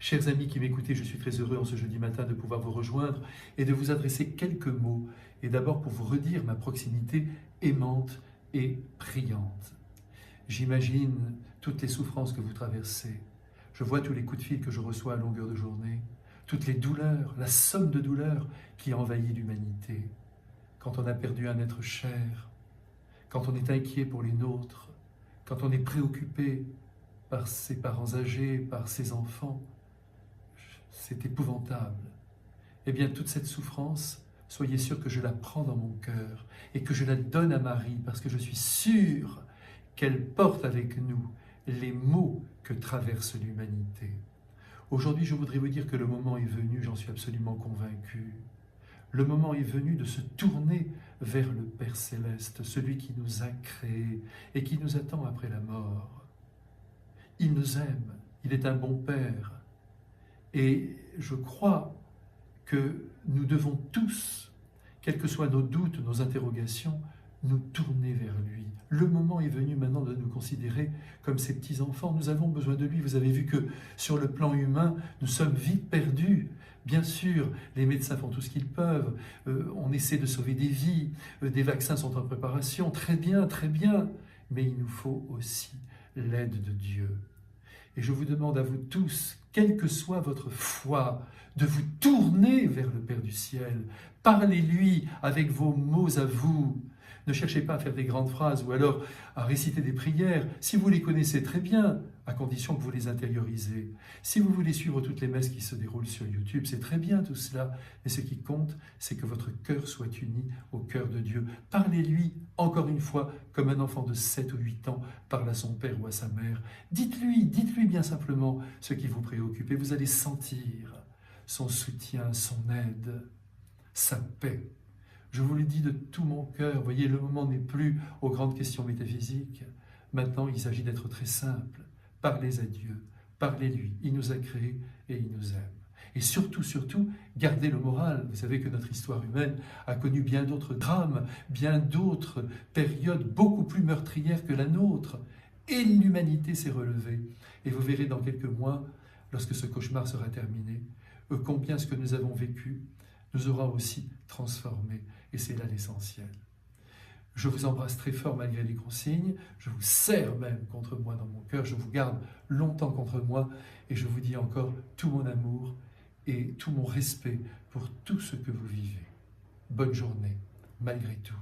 Chers amis qui m'écoutez, je suis très heureux en ce jeudi matin de pouvoir vous rejoindre et de vous adresser quelques mots. Et d'abord pour vous redire ma proximité aimante et priante. J'imagine toutes les souffrances que vous traversez. Je vois tous les coups de fil que je reçois à longueur de journée, toutes les douleurs, la somme de douleurs qui envahit l'humanité. Quand on a perdu un être cher, quand on est inquiet pour les nôtres, quand on est préoccupé par ses parents âgés, par ses enfants, c'est épouvantable. Eh bien, toute cette souffrance, soyez sûr que je la prends dans mon cœur et que je la donne à Marie parce que je suis sûr qu'elle porte avec nous les maux que traverse l'humanité. Aujourd'hui, je voudrais vous dire que le moment est venu, j'en suis absolument convaincu. Le moment est venu de se tourner vers le Père Céleste, celui qui nous a créés et qui nous attend après la mort. Il nous aime, il est un bon Père. Et je crois que nous devons tous, quels que soient nos doutes, nos interrogations, nous tourner vers lui. Le moment est venu maintenant de nous considérer comme ses petits-enfants. Nous avons besoin de lui. Vous avez vu que sur le plan humain, nous sommes vite perdus. Bien sûr, les médecins font tout ce qu'ils peuvent. On essaie de sauver des vies. Des vaccins sont en préparation. Très bien, très bien. Mais il nous faut aussi l'aide de Dieu. Et je vous demande à vous tous, quelle que soit votre foi, de vous tourner vers le Père du ciel. Parlez-lui avec vos mots à vous. Ne cherchez pas à faire des grandes phrases ou alors à réciter des prières. Si vous les connaissez très bien, à condition que vous les intériorisez. Si vous voulez suivre toutes les messes qui se déroulent sur YouTube, c'est très bien tout cela. Mais ce qui compte, c'est que votre cœur soit uni au cœur de Dieu. Parlez-lui, encore une fois, comme un enfant de 7 ou 8 ans parle à son père ou à sa mère. Dites-lui bien simplement ce qui vous préoccupe et vous allez sentir son soutien, son aide, sa paix. Je vous le dis de tout mon cœur, voyez, le moment n'est plus aux grandes questions métaphysiques. Maintenant, il s'agit d'être très simple. Parlez à Dieu, parlez-lui. Il nous a créés et il nous aime. Et surtout, gardez le moral. Vous savez que notre histoire humaine a connu bien d'autres drames, bien d'autres périodes beaucoup plus meurtrières que la nôtre. Et l'humanité s'est relevée. Et vous verrez dans quelques mois, lorsque ce cauchemar sera terminé, combien ce que nous avons vécu nous aura aussi transformés. Et c'est là l'essentiel. Je vous embrasse très fort malgré les consignes. Je vous serre même contre moi dans mon cœur. Je vous garde longtemps contre moi. Et je vous dis encore tout mon amour et tout mon respect pour tout ce que vous vivez. Bonne journée, malgré tout.